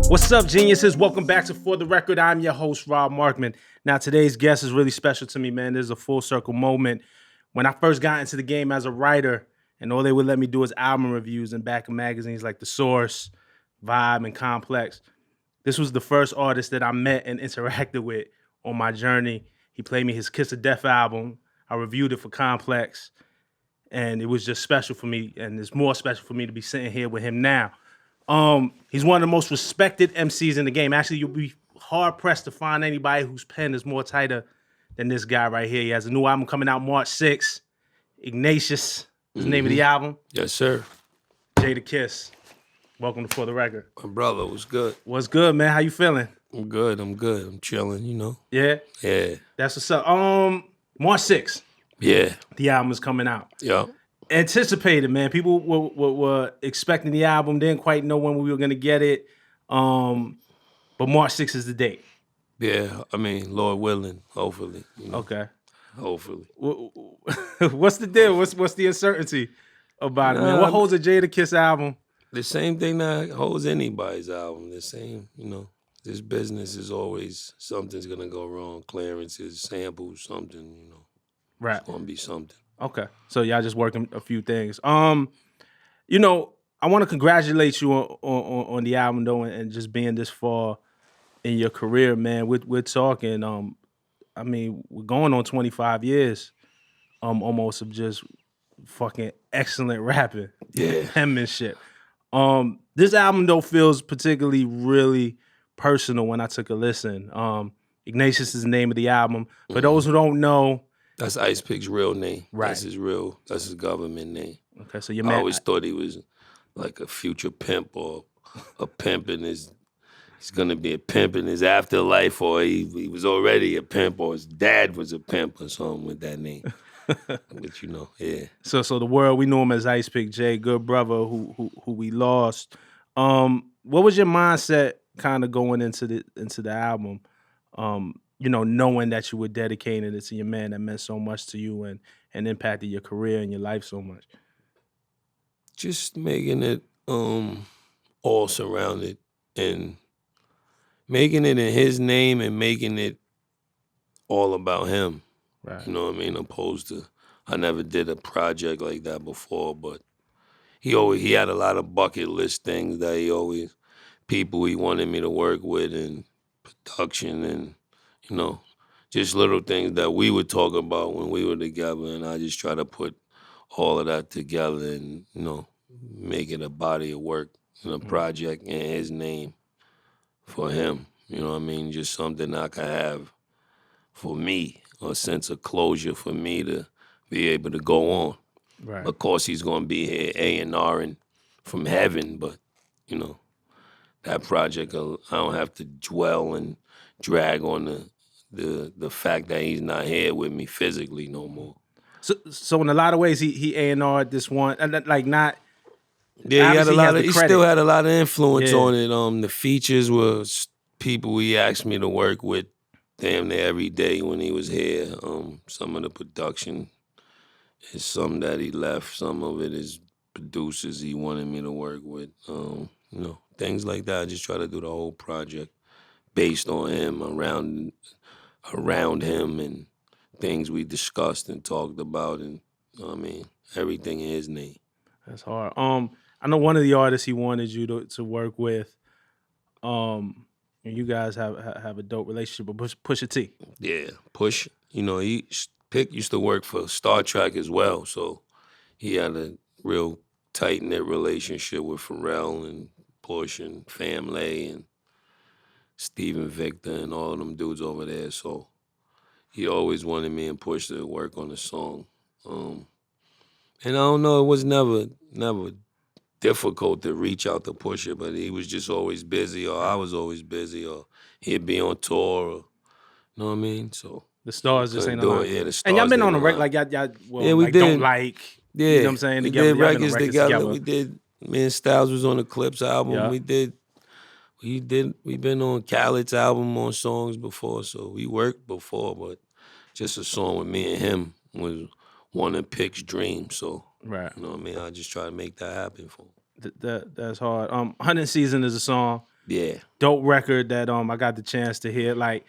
What's up, geniuses? Welcome back to For the Record. I'm your host, Rob Markman. Now, today's guest is really special to me, man. This is a full circle moment. When I first got into the game as a writer, and all they would let me do is album reviews in back of magazines like The Source, Vibe, and Complex. This was the first artist that I met and interacted with on my journey. He played me his Kiss of Death album. I reviewed it for Complex, and it was just special for me, and it's more special for me to be sitting here with him now. He's one of the most respected MCs in the game. Actually, you'll be hard-pressed to find anybody whose pen is more tighter than this guy right here. He has a new album coming out March 6th. Ignatius is the name of the album. Yes, sir. Jadakiss. Welcome to For the Record. My brother, what's good? What's good, man? How you feeling? I'm good. I'm chilling, you know. Yeah? Yeah. That's what's up. March 6th. Yeah. The album is coming out. Yeah. Anticipated, man. People were expecting the album, didn't quite know when we were going to get it. But March 6th is the date. Yeah, I mean, Lord willing, hopefully. You know? Okay. Hopefully. What's the deal? What's the uncertainty about it, man? What holds a Jadakiss album? The same thing that holds anybody's album. The same, you know. This business is always something's going to go wrong. Clearances, samples, something, you know. Right. It's going to be something. Okay. So y'all just working a few things. You know, I want to congratulate you on the album though, and just being this far in your career, man. We're talking. I mean, we're going on 25 years, almost of just fucking excellent rapping, penmanship. This album though feels particularly really personal when I took a listen. Ignatius is the name of the album. For those who don't know. That's Ice Pig's real name. Right. That's his government name. Okay, so your I man. always thought he was like a future pimp or a pimp in his, he's gonna be a pimp in his afterlife, or he was already a pimp, or his dad was a pimp or something with that name. But you know, yeah. So the world, we knew him as Ice Pig J, good brother who we lost. What was your mindset kind of going into the album? You know, knowing that you were dedicating it to your man that meant so much to you and impacted your career and your life so much. Just making it all surrounded and making it in his name and making it all about him. Right. You know what I mean? Opposed to, I never did a project like that before, but he had a lot of bucket list things that people he wanted me to work with, and production, and you know, just little things that we would talk about when we were together, and I just try to put all of that together and, you know, make it a body of work and a project in his name for him. You know what I mean? Just something I could have for me, a sense of closure for me to be able to go on. Right. Of course, he's going to be here A&R from heaven, but, you know, that project, I don't have to dwell and drag on the fact that he's not here with me physically no more. So in a lot of ways, he A&R'd this one, and like not. Yeah, he still had a lot of influence on it. The features were people he asked me to work with damn near every day when he was here. Some of the production is some that he left. Some of it is producers he wanted me to work with. You know, things like that. I just try to do the whole project based on him, around him, and things we discussed and talked about, and I mean, everything in his name. That's hard. I know one of the artists he wanted you to work with. And you guys have a dope relationship with Pusha T. Yeah, Push. You know, Pick used to work for Star Trek as well, so he had a real tight-knit relationship with Pharrell and Push and Family and Steven Victor and all of them dudes over there. So he always wanted me and Push to work on the song. And I don't know, it was never difficult to reach out to Pusha, but he was just always busy, or I was always busy, or he'd be on tour, or, you know what I mean? So the stars just ain't aligned. Yeah, the stars. And y'all been on the record, like y'all we like, did. Don't like, yeah, you know what I'm saying? We Together, did records together. We did. Me and Styles was on the Clips album. Yeah. We've been on Khaled's album on songs before, so we worked before, but just a song with me and him was one of Pick's dreams. So, you know what I mean? I just try to make that happen for him. That's hard. Hunting Season is a song Yeah. Dope record that I got the chance to hear. Like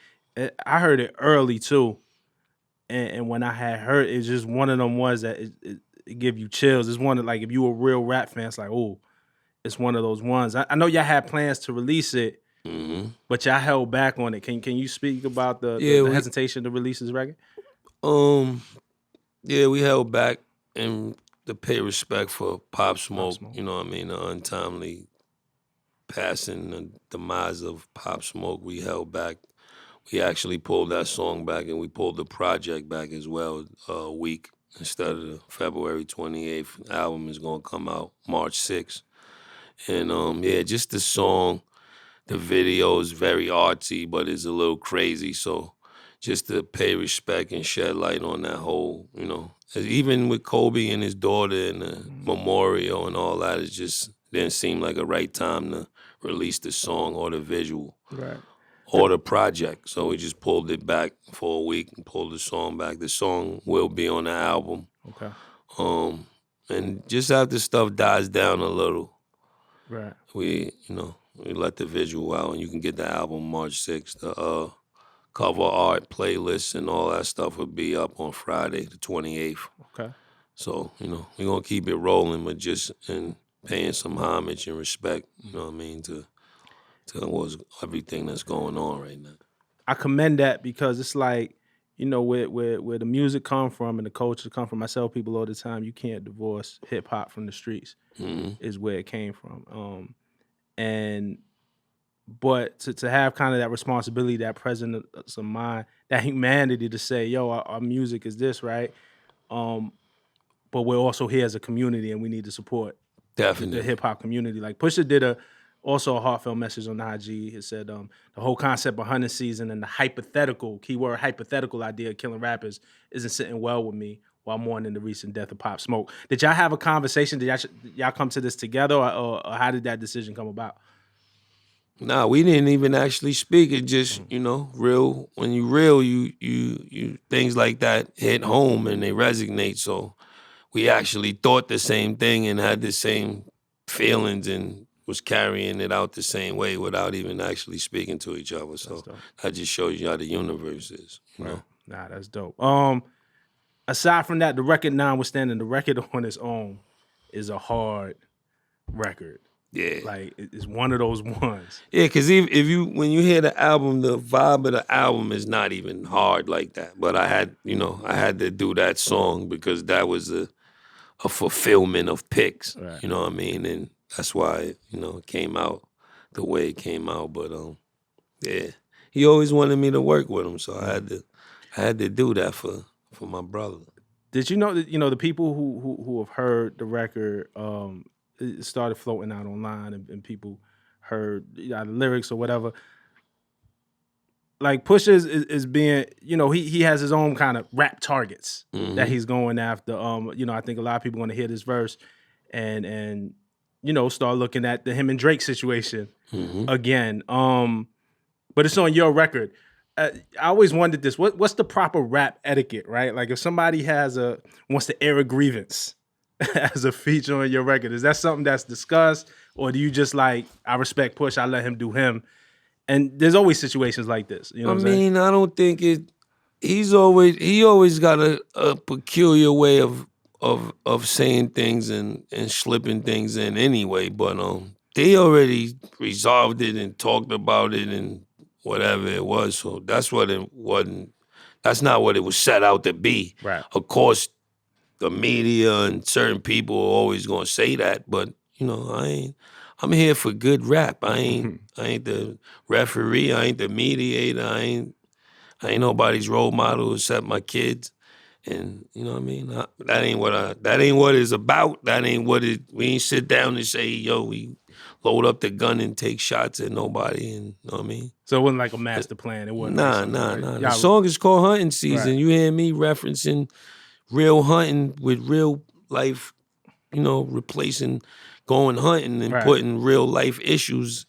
I heard it early too, and when I had heard it's just one of them ones that it give you chills. It's one of like if you a real rap fan, it's like it's one of those ones. I know y'all had plans to release it, but y'all held back on it. Can you speak about the hesitation to release this record? Yeah, we held back and to pay respect for Pop Smoke. You know what I mean? The untimely passing, the demise of Pop Smoke. We held back. We actually pulled that song back, and we pulled the project back as well a week instead of the February 28th. Album is gonna come out March 6th. And yeah, just the song, the video is very artsy, but it's a little crazy. So just to pay respect and shed light on that whole, even with Kobe and his daughter and the memorial and all that, it just didn't seem like a right time to release the song or the visual. Right. Or the project. So we just pulled it back for a week and pulled the song back. The song will be on the album. Okay. And just after stuff dies down a little, right, we let the visual out, and you can get the album March 6th. The cover art, playlists, and all that stuff will be up on Friday, the 28th. Okay. So, we're gonna keep it rolling, but just in paying some homage and respect, you know what I mean, to everything that's going on right now. I commend that because it's like, where the music come from and the culture come from. I tell people all the time, you can't divorce hip hop from the streets. Is where it came from. But to have kind of that responsibility, that presence of mind, that humanity to say, yo, our music is this, right? But we're also here as a community and we need to support definitely the hip hop community. Like Pusha did also a heartfelt message on IG. It said the whole concept of hunting season and the hypothetical idea of killing rappers isn't sitting well with me while mourning the recent death of Pop Smoke. Did y'all have a conversation? Did y'all come to this together, or how did that decision come about? Nah, we didn't even actually speak. It just, real. When you real, you things like that hit home and they resonate. So we actually thought the same thing and had the same feelings and was carrying it out the same way without even actually speaking to each other. So that just shows you how the universe is, you know? Nah, that's dope. Aside from that, the record notwithstanding, the record on its own is a hard record. Yeah. Like, it's one of those ones. Yeah, because when you hear the album, the vibe of the album is not even hard like that. But I had to do that song because that was a fulfillment of picks. Right. You know what I mean? And that's why, it came out the way it came out. But yeah, he always wanted me to work with him, so I had to do that for my brother. Did you know that the people who have heard the record, it started floating out online and people heard the lyrics or whatever. Like Pusha is being, he has his own kind of rap targets that he's going after. I think a lot of people want to hear this verse and start looking at the him and Drake situation again. But it's on your record. I always wondered this. What's the proper rap etiquette, right? Like if somebody wants to air a grievance as a feature on your record, is that something that's discussed? Or do you just like, I respect Push, I let him do him? And there's always situations like this. You know what I'm saying? I don't think it. He always got a peculiar way of saying things and slipping things in anyway. But they already resolved it and talked about it and whatever it was. So that's what it wasn't. That's not what it was set out to be. Right. Of course, the media and certain people are always gonna say that, but I'm here for good rap. I ain't the referee. I ain't the mediator. I ain't nobody's role model except my kids. And you know what I mean? That ain't what it's about. That ain't what it. We ain't sit down and say, yo, we load up the gun and take shots at nobody. And you know what I mean? So it wasn't like a master plan. It wasn't. Nah. The song is called Hunting Season. Right. You hear me referencing real hunting with real life, replacing going hunting and putting real life issues,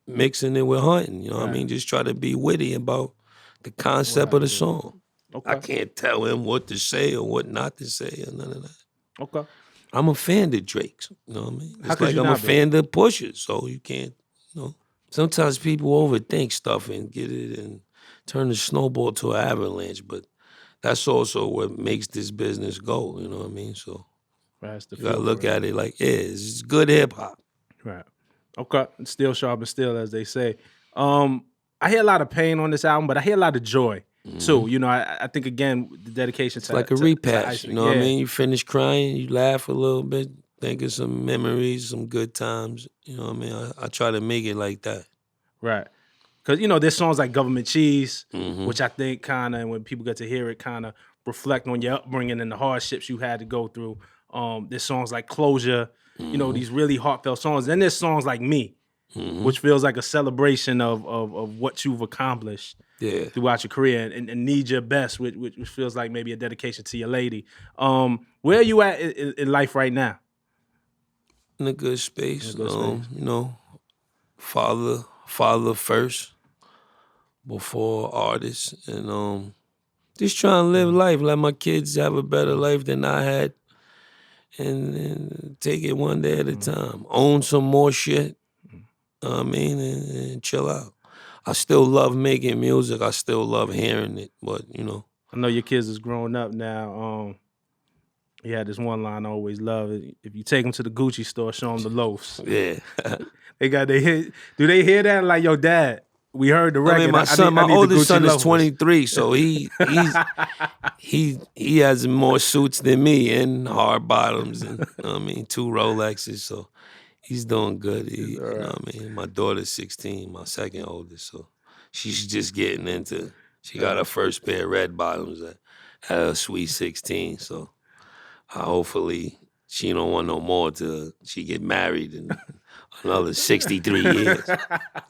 mixing it with hunting. You know what I mean? Just try to be witty about the concept of the song. Okay. I can't tell him what to say or what not to say or none of that. Okay. I'm a fan of Drake's. You know what I mean? It's like I'm a fan of Pusha, so you can't, sometimes people overthink stuff and get it and turn the snowball to an avalanche, but that's also what makes this business go, you know what I mean? So That's the you gotta feel look for it. at it like, yeah, it's good hip hop. Right. Okay. Still sharp and still, as they say. I hear a lot of pain on this album, but I hear a lot of joy too. You know, I think again the dedication It's to like a to repass, Ice. you know what I mean? You finish crying, you laugh a little bit, think of some memories, some good times, you know what I mean? I try to make it like that. Right. Because, you know, there's songs like Government Cheese, Mm-hmm. which I think kind of, when people get to hear it, kind of reflect on your upbringing and the hardships you had to go through. There's songs like Closure, you know, these really heartfelt songs. Then there's songs like Me, which feels like a celebration of what you've accomplished throughout your career, and Need Your Best, which feels like maybe a dedication to your lady. Where are you at in life right now? In a good space, In a good space. you know, father first before artist, and just trying to live life, let my kids have a better life than I had, and take it one day at a time. Own some more shit, I mean, and chill out. I still love making music. I still love hearing it, but you know. I know your kids is growing up now. He had this one line I always love. If you take them to the Gucci store, show them the loafs. Yeah. Do they hear that? Like, yo, dad, we heard the record. I mean, my oldest son is loafers. 23, so he has more suits than me and hard bottoms and I mean 2 Rolexes, so he's doing good. You know what I mean? My daughter's 16, my second oldest, so she's just getting into. She got her first pair of red bottoms at a sweet 16, so hopefully she don't want no more till she get married in another 63 years.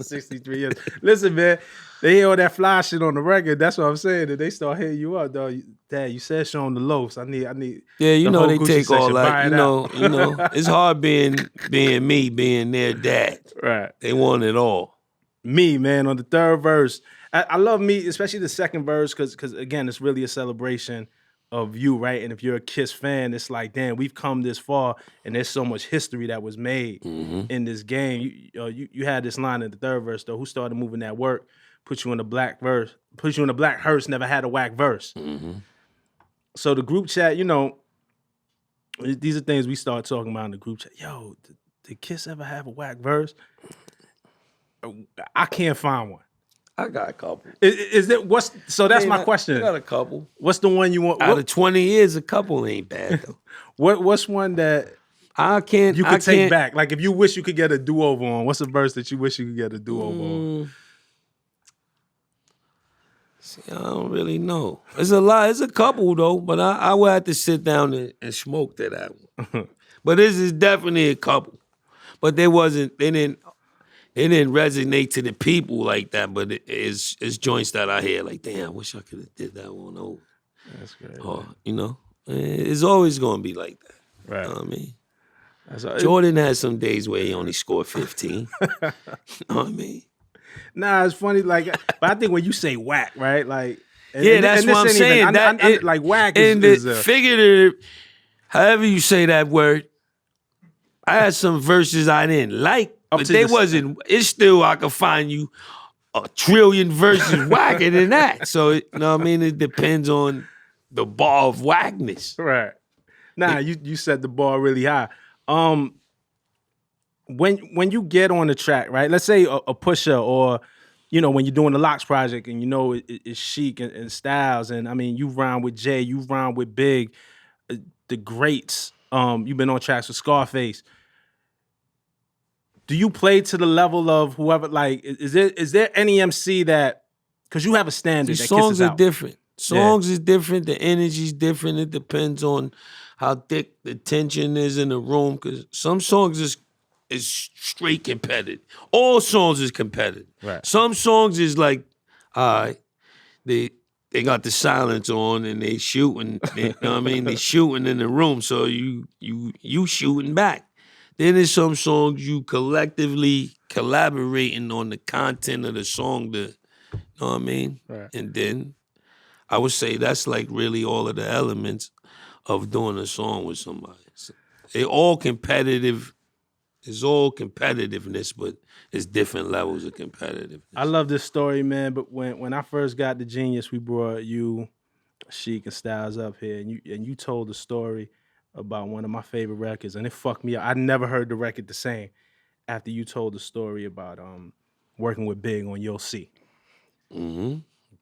63 years. Listen, man, they hear all that fly shit on the record. That's what I'm saying. That they start hitting you up, dog. Dad, you said show them the loafs. I need. Yeah, you the know whole they Gucci take all section. that. Buy it You know, it's hard being me, being their dad. Right. They want it all. Me, man, on the third verse. I love Me, especially the second verse, because again, it's really a celebration of you, right? And if you're a Kiss fan, it's like, damn, we've come this far, and there's so much history that was made in this game. You had this line in the third verse though. Who started moving that work? Put you in a black verse. Put you in a black hearse. Never had a whack verse. So the group chat, you know, these are things we start talking about in the group chat. Yo, did Kiss ever have a whack verse? I can't find one. I got a couple. Is it what's so? That's my question. I got a couple. What's the one you want? Out of 20 years, a couple ain't bad though. What's one that I can't. you could take back? Like if you wish you could get a do-over on, what's a verse that you wish you could get a do-over on? See, I don't really know. There's a lot. There's a couple though, but I would have to sit down and smoke to that one. But this is definitely a couple. But they didn't resonate to the people like that. But it's joints that I hear like, damn, I wish I could have did that one over. That's great. Or, you know, it's always gonna be like that. Right. You know what I mean? Jordan had some days where he only scored 15. You know what I mean? Nah, it's funny. Like, but I think when you say whack, right? Like, that's what I'm saying. Like whack is figurative. However you say that word, I had some verses I didn't like, but they wasn't. It's still I could find you a trillion verses whacker than that. So you know what I mean. It depends on the bar of whackness. Right. Nah, you set the bar really high. When you get on the track, right? Let's say a Pusha, or you know when you're doing the Locks project, and you know it's Chic and Styles, and I mean you rhyme with Jay, you rhyme with Big, the greats. You've been on tracks with Scarface. Do you play to the level of whoever? Like, is there any MC that, because you have a standard? These that songs kisses are out. different. Songs is different. The energy's different. It depends on how thick the tension is in the room. Because some songs is straight competitive. All songs is competitive. Right. Some songs is like, they got the silence on and they shooting. You know what I mean? They shooting in the room, so you shooting back. Then there's some songs you collectively collaborating on the content of the song. You know what I mean? Right. And then I would say that's like really all of the elements of doing a song with somebody. So they all competitive it's all competitiveness, but it's different levels of competitiveness. I love this story, man. But when I first got the Genius, we brought you, Sheik, and Styles up here, and you told the story about one of my favorite records, and it fucked me up. I never heard the record the same after you told the story about working with Big on You'll See. Mm-hmm.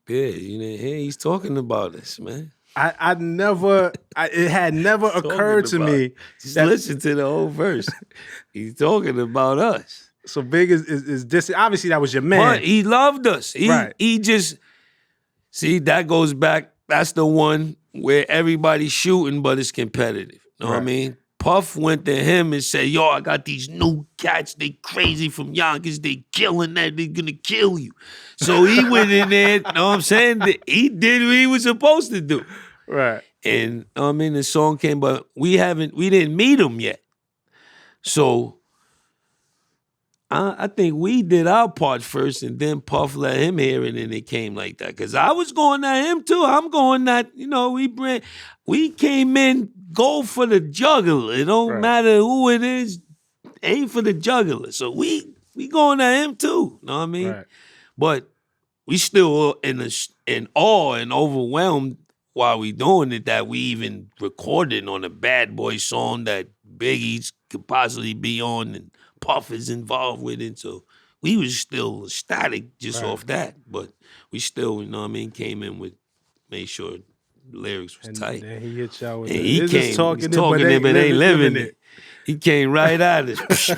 Yeah, you didn't hear he's talking about us, man. It had never occurred to me. Just listen to the whole verse. He's talking about us. So Big is this. Obviously, that was your man. But he loved us. He just, see, that goes back. That's the one where everybody's shooting, but it's competitive. Know what I mean? Puff went to him and said, yo, I got these new cats. They crazy from Yonkers. They killing that. They gonna kill you. So he went in there, know what I'm saying? He did what he was supposed to do. Right. And I mean, the song came, but we didn't meet him yet. So I think we did our part first, and then Puff let him hear it, and it came like that. Cause I was going at him too. I'm going at, we came in, go for the juggler. It don't matter who it is, aim for the juggler. So we going at him too. Know what I mean? Right. But we still in awe and overwhelmed while we doing it that we even recorded on a Bad Boy song that Biggie could possibly be on, and Puff is involved with it. So we was still ecstatic just off that. But we still, came in with, made sure the lyrics was tight. And he hit y'all with and it. he It's came just talking it, but ain't living it. it. He came right at us. You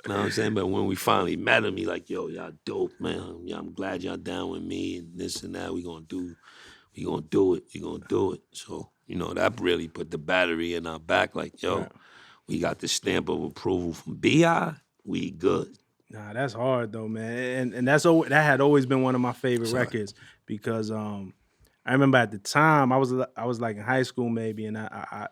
know what I'm saying? But when we finally met him, he like, yo, y'all dope, man. I'm glad y'all down with me and this and that. We gonna do it. So, that really put the battery in our back. Like, yo, we got the stamp of approval from B.I. We good. Nah, that's hard though, man. And that had always been one of my favorite records because I remember at the time I was like in high school maybe, and I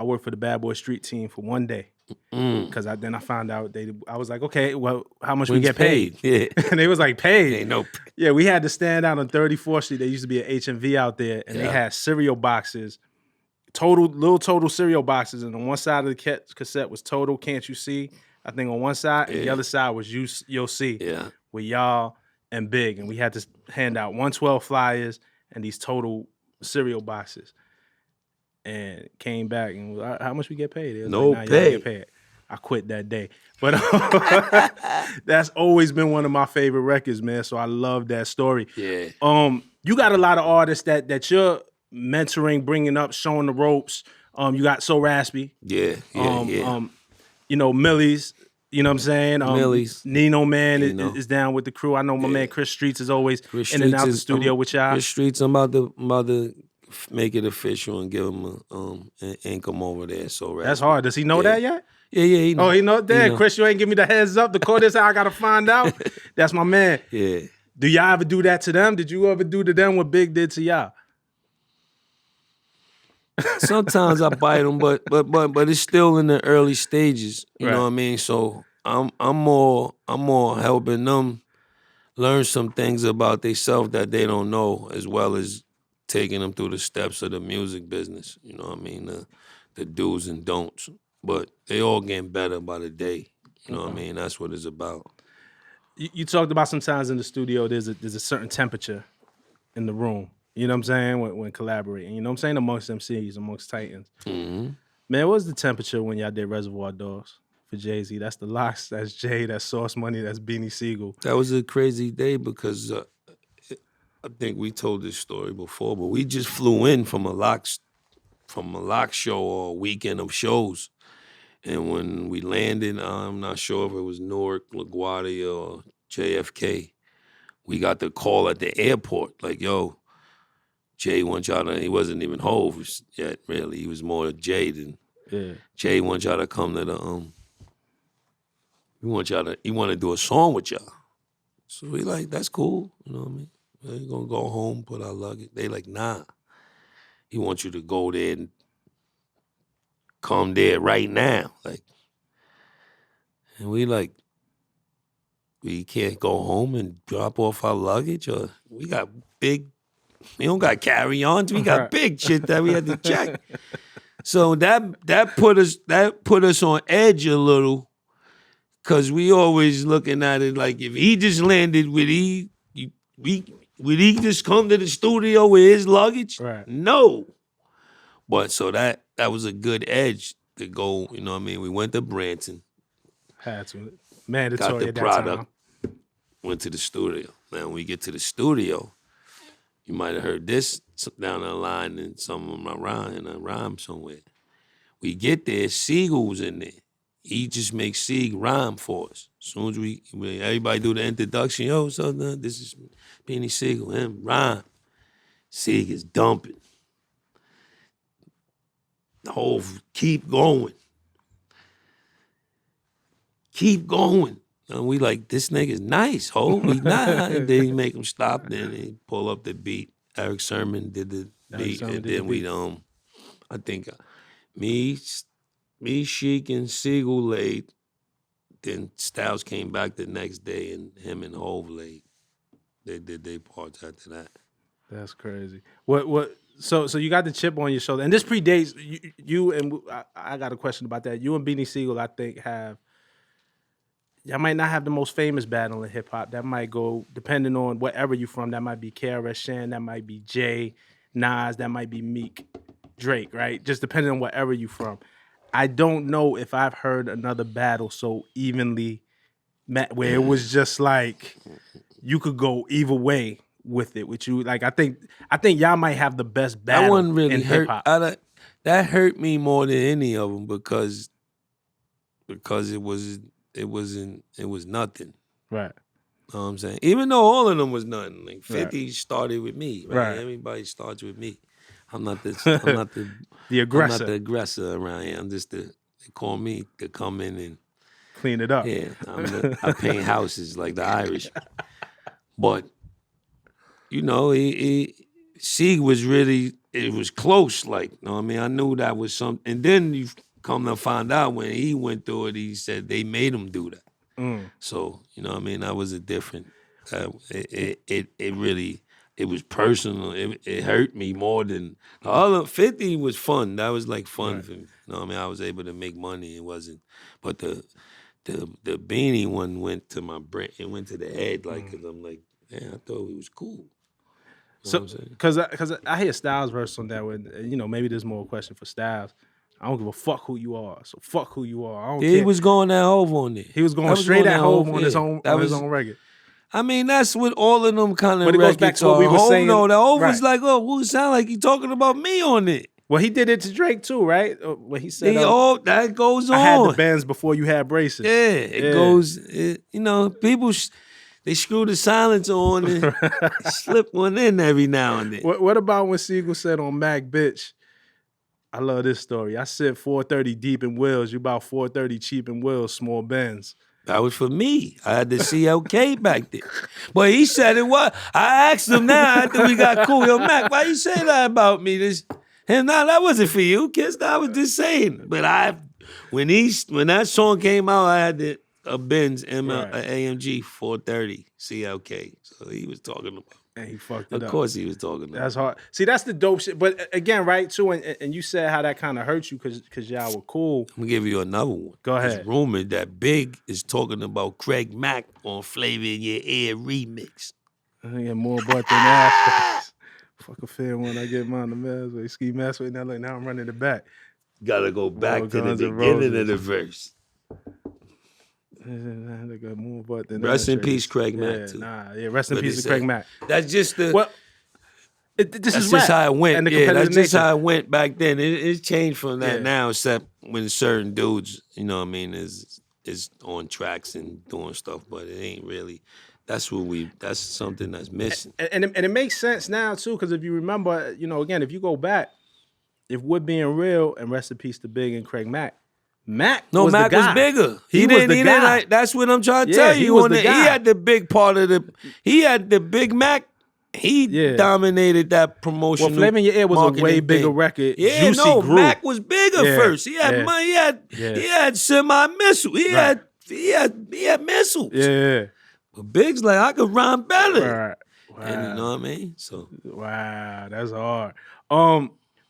worked for the Bad Boy Street team for one day. Because then I found out I was like, okay, well, how much we get paid? Yeah. And they was like, paid. Ain't no. Yeah, we had to stand out on 34th Street. There used to be an HMV out there, and they had cereal boxes, total cereal boxes. And on one side of the cassette was Total Can't You See? I think on one side, and the other side was You'll See. Yeah. With y'all and Big. And we had to hand out 112 flyers and these Total cereal boxes. And came back and was, how much we get paid? It was no like, nah, pay. y'all get paid. I quit that day. But that's always been one of my favorite records, man. So I love that story. Yeah. You got a lot of artists that you're mentoring, bringing up, showing the ropes. You got So Raspy. Yeah. Millie's. You know what I'm saying? Millie's. Nino Man is down with the crew. I know my man Chris Streets is always in and out the studio with y'all. Chris Streets, I'm about to make it official and give him an income over there. So that's hard. Does he know that yet? Yeah, he knows. Oh, he knows that. Chris, you ain't give me the heads up. The code is how I gotta find out. That's my man. Yeah. Do y'all ever do that to them? Did you ever do to them what Big did to y'all? Sometimes I bite them, but it's still in the early stages. You know what I mean? So I'm more helping them learn some things about themselves that they don't know, as well as taking them through the steps of the music business. You know what I mean? The do's and don'ts. But they all getting better by the day. You know what I mean? That's what it's about. You talked about sometimes in the studio there's a certain temperature in the room. You know what I'm saying? When collaborating. You know what I'm saying? Amongst MCs, amongst Titans. Mm-hmm. Man, what was the temperature when y'all did Reservoir Dogs for Jay-Z? That's the Locks, that's Jay, that's Sauce Money, that's Beanie Siegel. That was a crazy day because I think we told this story before, but we just flew in from a lock show or a weekend of shows. And when we landed, I'm not sure if it was Newark, LaGuardia, or JFK, we got the call at the airport, like, yo, Jay wants y'all to, he wasn't even Hov yet, really. He was more Jay than, Jay wants y'all to come to the, he want to do a song with y'all. So we like, that's cool, you know what I mean? We're going to go home, put our luggage. They like, nah. He wants you to go there and come there right now. Like, and we like, we can't go home and drop off our luggage, or we don't got carry-ons. We got big shit that we had to check. So that put us on edge a little, cause we always looking at it like if he just landed would he just come to the studio with his luggage? Right. No. But so that was a good edge to go, you know what I mean? We went to Branson, Had to. got Mandatory the at that product, time. went to the studio. Now when we get to the studio, you might have heard this down the line in some of my rhyme somewhere. We get there, Siegel's in there. He just makes Sieg rhyme for us. As soon as when everybody do the introduction, yo, so this is Beanie Siegel, him, rhyme. Sieg is dumping. The whole keep going. Keep going. And we like, this nigga's nice, ho. We not. And then he make him stop. Then he pull up the beat. Eric Sermon did the beat. And then we, I think me, Sheik, and Siegel laid. Then Styles came back the next day and him and Hove laid. They did their parts after that. That's crazy. So you got the chip on your shoulder. And this predates you and I got a question about that. You and Beanie Siegel, I think, y'all might not have the most famous battle in hip hop. That might go, depending on wherever you're from, that might be KRS Shan, that might be Jay, Nas, that might be Meek, Drake, right? Just depending on wherever you're from. I don't know if I've heard another battle so evenly met where it was just like you could go either way with it. With you, like I think y'all might have the best battle that one really in hip hop. That hurt me more than any of them because it was nothing. Right. You know what I'm saying? Even though all of them was nothing. Like 50 started with me. Right. Everybody starts with me. I'm not the the aggressor. I'm not the aggressor around here. I'm just they call me to come in and clean it up. Yeah. I paint houses like the Irish. But you know, Sieg was really, it was close, like, you know what I mean? I knew that was something. And then you come to find out when he went through it, he said they made him do that. So, you know what I mean? That was a different, it was personal. It hurt me more than, the other 50 was fun. That was like fun for me. You know what I mean? I was able to make money. It wasn't, but the Beanie one went to my brain, it went to the head, like, cause I'm like, man, I thought it was cool. So, because I hear Styles' verse on that one, you know, maybe there's more question for Styles. I don't give a fuck who you are. So fuck who you are. I don't care. He was going at Hove on it. He was going straight at Hove on his own record. I mean, that's what all of them kind of records goes back to what we were saying. The Hove was like, oh, who sound like he talking about me on it? Well, he did it to Drake too, right? When he said, that goes on. I had the bands before you had braces. Yeah, it goes, you know, people... They screw the silence on and slip one in every now and then. What about when Siegel said on Mac, bitch, I love this story. I said 430 deep in Wills. You about 430 cheap in Wills, small Benz. That was for me. I had the CLK back there. But he said it was. I asked him now after we got cool. Yo, Mac, why you say that about me? And now that wasn't for you, kids. I was just saying. But when that song came out, I had a Benz AMG 430 CLK. So he was talking about. And he fucked it up. Of course he was talking about. That's hard. See, that's the dope shit. But again, right, too, and you said how that kind of hurt you because y'all were cool. I'm going to give you another one. Go ahead. It's rumored that Big is talking about Craig Mack on Flavor in Your Ear remix. I get more butt than ass. Fuck a fair one. I get mine the mess. Ski mask right now. Like, now I'm running it back. Got to go back to the beginning of the verse. Rest in peace, Craig Mack, too. Rest in peace to Craig Mack. That's just the... Well, that's just how it went. That's just how it went back then. It changed from that now, except when certain dudes, you know what I mean, is on tracks and doing stuff, but it ain't really... That's something that's missing. And it makes sense now, too, because if you remember, you know, again, if you go back, if we're being real, and rest in peace to Big and Craig Mack was bigger. He didn't. That's what I'm trying to tell you. He had the big part of the. He had the Big Mac. He dominated that promotion. Well, Flavor in Your Ear was a way bigger record. Yeah, Juicy grew. Mac was bigger first. He had money. He had semi-missile. He had missiles. Yeah. But Big's like, I could rhyme better. Right. Wow. And you know what I mean? So wow, that's hard.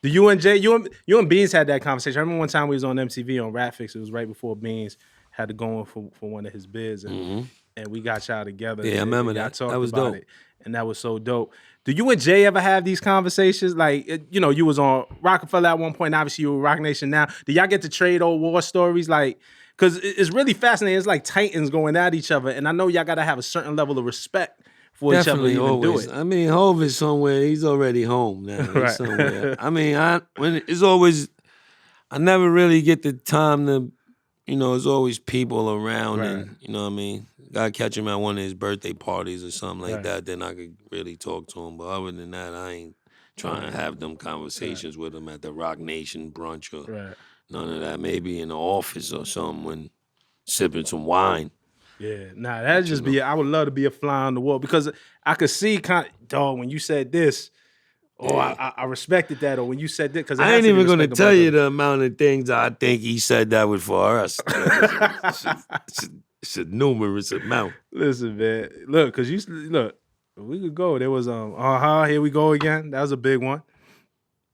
Do you and Jay, you and Beans had that conversation? I remember one time we was on MTV on Ratfix. It was right before Beans had to go in for one of his bids, and we got y'all together. Yeah, I remember y'all that. talked That was about dope. it, and that was so dope. Do you and Jay ever have these conversations? Like, you know, you was on Rockefeller at one point. Obviously, you were Rock Nation now. Do y'all get to trade old war stories? Like, because it's really fascinating. It's like titans going at each other, and I know y'all got to have a certain level of respect for Definitely each other to even always. do it. I mean, Hov is somewhere. He's already home now. He's Right. somewhere. I mean, it's always. I never really get the time to, you know. There's always people around, Right. and you know what I mean. Gotta catch him at one of his birthday parties or something like Right. that. Then I could really talk to him. But other than that, I ain't trying to have them conversations with him at the Rock Nation brunch or Right. none of that. Maybe in the office or something when sipping some wine. Yeah, nah, that'd just be. I would love to be a fly on the wall because I could see dog, when you said this. Oh, Yeah. I respected that. Or when you said this, because I ain't even gonna tell you the amount of things I think he said that was for us. It's a numerous amount. Listen, man, look, because we could go. There was here we go again. That was a big one.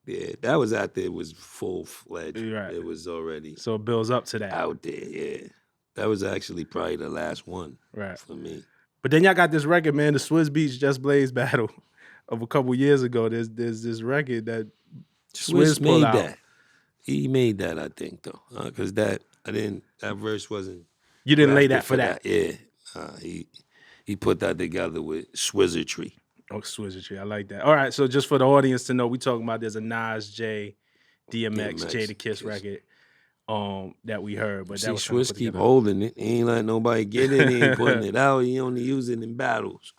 Yeah, that was after it was full fledged. Right. It was already So it builds up to that out there. Yeah, that was actually probably the last one, right, for me. But then y'all got this record, man, the Swizz Beatz Just Blaze battle of a couple years ago. There's this record that Swizz made pulled out. that. He made that, I think, though, because that verse wasn't. You didn't lay that for that. Yeah, he put that together with Swizzertree. Oh, Swizzertree, I like that. All right, so just for the audience to know, we talking about there's a Nas J, DMX Jadakiss record that we heard, but See, that was Swizz keep holding it. He ain't letting nobody get it. He ain't putting it out. He only use it in battles.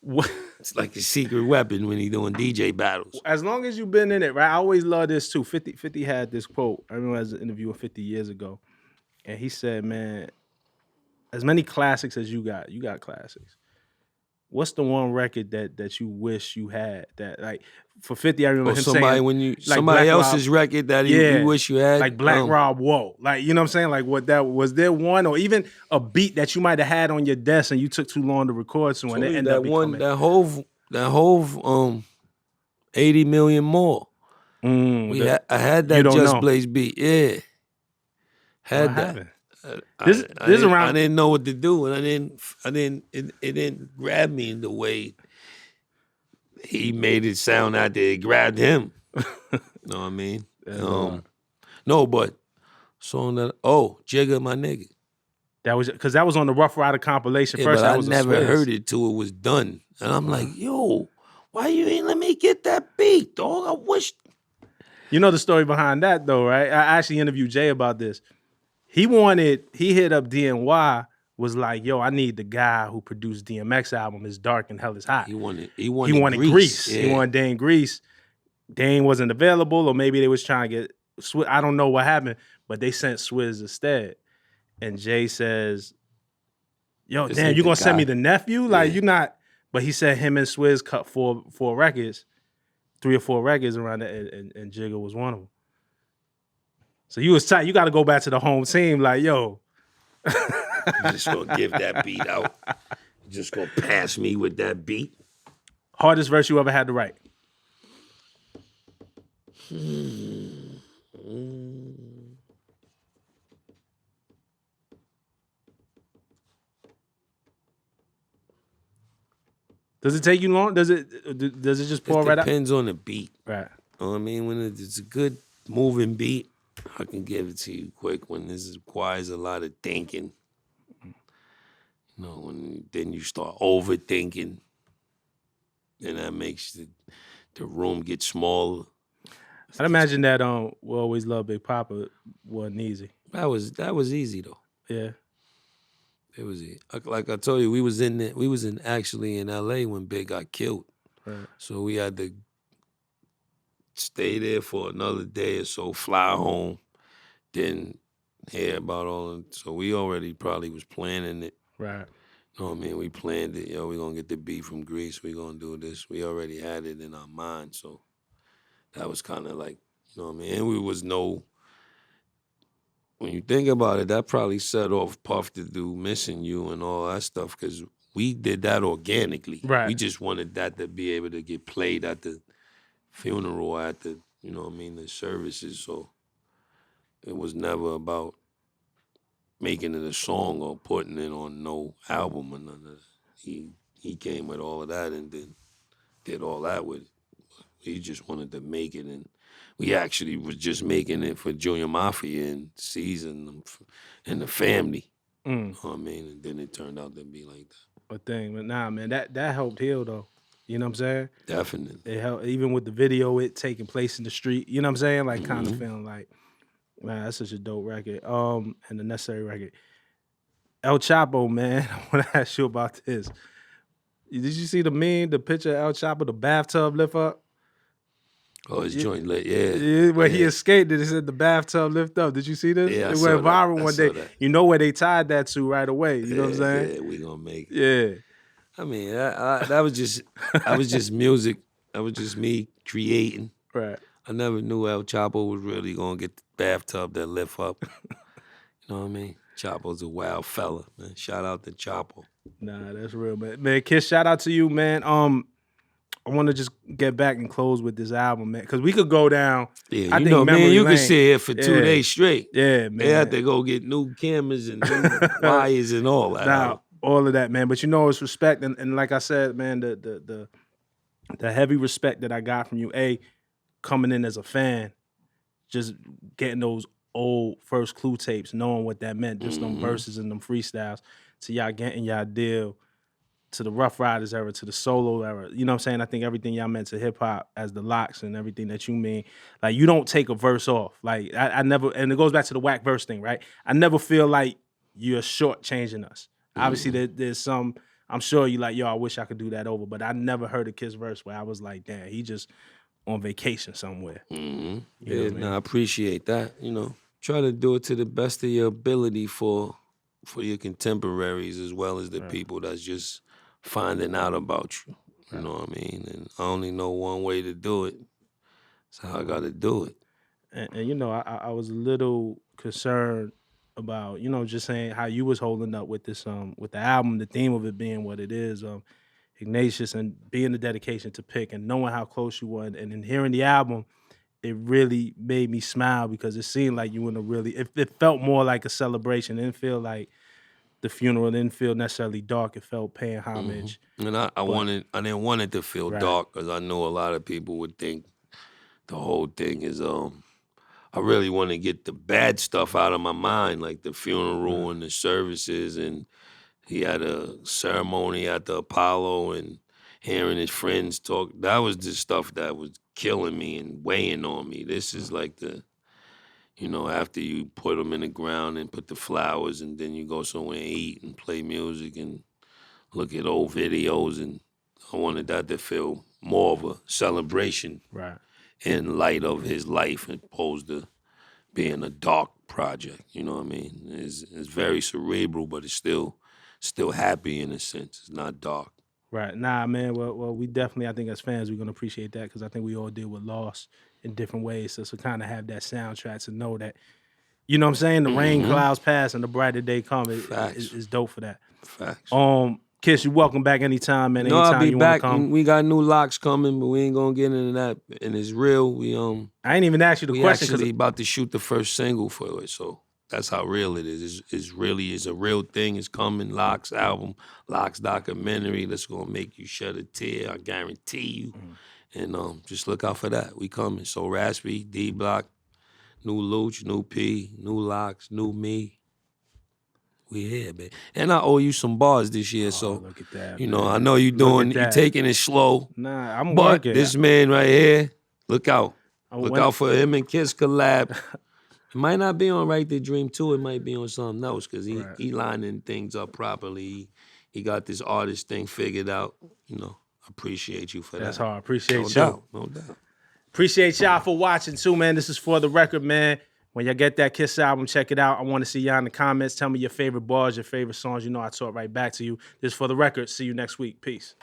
What? It's like a secret weapon when he doing DJ battles. As long as you've been in it, right? I always love this too. 50 had this quote. I remember as an interview 50 years ago, and he said, "Man, as many classics as you got classics. What's the one record that you wish you had that like for 50? I remember him saying like somebody else's record that you wish you had, like Black Rob Whoa, like you know what I'm saying, like what that was there one or even a beat that you might have had on your desk and you took too long to record so and it ended up becoming that whole 80 million more. I had that Just Blaze beat, yeah, had that. I didn't know what to do, and it didn't grab me in the way he made it sound out there. It grabbed him. You know what I mean? No, but song that Jigga, my nigga. That was because that was on the Rough Rider compilation. Yeah, first, but that I was never heard it till it was done, and I'm like, yo, why you ain't let me get that beat, dog? I wish. You know the story behind that though, right? I actually interviewed Jay about this. He hit up DNY, was like, yo, I need the guy who produced DMX album, Is Dark and Hell Is Hot. He wanted Grease. Yeah. He wanted Dane Grease. Dane wasn't available, or maybe they was trying to get Swizz. I don't know what happened, but they sent Swizz instead. And Jay says, yo, damn, you gonna send me the nephew? Like, you're not. But he said him and Swizz cut four records, 3 or 4 records around it, and Jigga was one of them. So you was tight. You got to go back to the home team. Like, yo, you just gonna give that beat out. You just gonna pass me with that beat. Hardest verse you ever had to write? Does it take you long? Does it just pour right out? It depends on the beat. Right. You know what I mean? When it's a good moving beat, I can give it to you quick. When this requires a lot of thinking, you know, then you start overthinking, then that makes the room get smaller. I'd imagine that We Always Love Big Papa wasn't easy. That was easy though. Yeah. It was easy. Like I told you, we was actually in LA when Big got killed. Right. So we had to stay there for another day or so, fly home, then hear about all of it. So we already probably was planning it. Right. You know what I mean? We planned it. Yo, we're going to get the beat from Greece. We're going to do this. We already had it in our mind. So that was kind of like, you know what I mean? And when you think about it, that probably set off Puff to do Missing You and all that stuff because we did that organically. Right. We just wanted that to be able to get played at the funeral, at the you know what I mean, the services. So it was never about making it a song or putting it on no album or none of that. He came with all of that and then did all that with it. He just wanted to make it, and we actually was just making it for Junior Mafia and Season and the family. You know what I mean? And then it turned out to be like that. But nah, man, that helped heal though. You know what I'm saying? Definitely. It helped, even with the video, it taking place in the street. You know what I'm saying? Like kind of feeling like, man, that's such a dope record. And the necessary record. El Chapo, man, I want to ask you about this. Did you see the meme, the picture of El Chapo, the bathtub lift up? Oh, his joint lit, yeah. Where he escaped it, it said the bathtub lift up. Did you see this? Yeah, it went viral one day. That. You know where they tied that to right away. You know what I'm saying? Yeah, we gonna make it. Yeah. I mean, that was just music. That was just me creating. Right. I never knew El Chapo was really gonna get the bathtub that lift up. You know what I mean? Chapo's a wild fella, man. Shout out to Chapo. Nah, that's real, man. Man, Kiss, shout out to you, man. I want to just get back and close with this album, man, because we could go down. Yeah, you know, man, you could sit here for 2 days straight. Yeah, man. They had to go get new cameras and new wires and all that. Now, all of that, man. But you know, it's respect, and like I said, man, the heavy respect that I got from you, coming in as a fan, just getting those old First Clue tapes, knowing what that meant, just them verses and them freestyles, to y'all getting y'all deal, to the Rough Riders era, to the solo era. You know what I'm saying? I think everything y'all meant to hip hop as the Locks and everything that you mean. Like, you don't take a verse off. Like, I never, and it goes back to the whack verse thing, right? I never feel like you're shortchanging us. Obviously, there's some, I'm sure you like, yo, I wish I could do that over, but I never heard a Kiss verse where I was like, damn, he just on vacation somewhere. I appreciate that. You know, try to do it to the best of your ability for your contemporaries as well as the people that's just finding out about you. You know what I mean? And I only know one way to do it. That's how I got to do it. And you know, I was a little concerned about, you know, just saying how you was holding up with this, with the album, the theme of it being what it is, Ignatius, and being the dedication to Pick, and knowing how close you were, and in hearing the album, it really made me smile because it seemed like you in a really, it felt more like a celebration. It didn't feel like the funeral. It didn't feel necessarily dark. It felt paying homage. And I didn't want it to feel dark because I know a lot of people would think the whole thing is, I really want to get the bad stuff out of my mind, like the funeral and the services, and he had a ceremony at the Apollo and hearing his friends talk. That was the stuff that was killing me and weighing on me. This is like the, you know, after you put them in the ground and put the flowers and then you go somewhere and eat and play music and look at old videos, and I wanted that to feel more of a celebration in light of his life as opposed to being a dark project. You know what I mean? It's very cerebral, but it's still happy in a sense. It's not dark. Right. Nah, man. Well, we definitely, I think as fans, we're going to appreciate that because I think we all deal with loss in different ways. So kind of have that soundtrack to know that, you know what I'm saying? The rain clouds pass and the brighter day come. It's dope for that. Facts. Kiss, you're welcome back anytime, man. No, anytime I'll be you back. Come. We got new locks coming, but we ain't gonna get into that. And it's real. I ain't even asked you the question. We actually about to shoot the first single for it, so that's how real it is. It's really a real thing. It's coming. Locks album, Locks documentary. That's gonna make you shed a tear. I guarantee you. And just look out for that. We coming. So Raspy, D Block, new Luch, new P, new Locks, new me. We here, man. And I owe you some bars this year, so look at that, you know, I know you taking it slow. Nah, I'm but working. This man right here, look out. Look out for him and Kiss collab. It might not be on Right the Dream 2, it might be on something else, because he lining things up properly. He got this artist thing figured out. You know, I appreciate you for that. That's hard. Appreciate No doubt. Appreciate y'all for watching too, man. This is For the Record, man. When y'all get that Kiss album, check it out. I want to see y'all in the comments. Tell me your favorite bars, your favorite songs. You know I talk right back to you. This is For the Record. See you next week. Peace.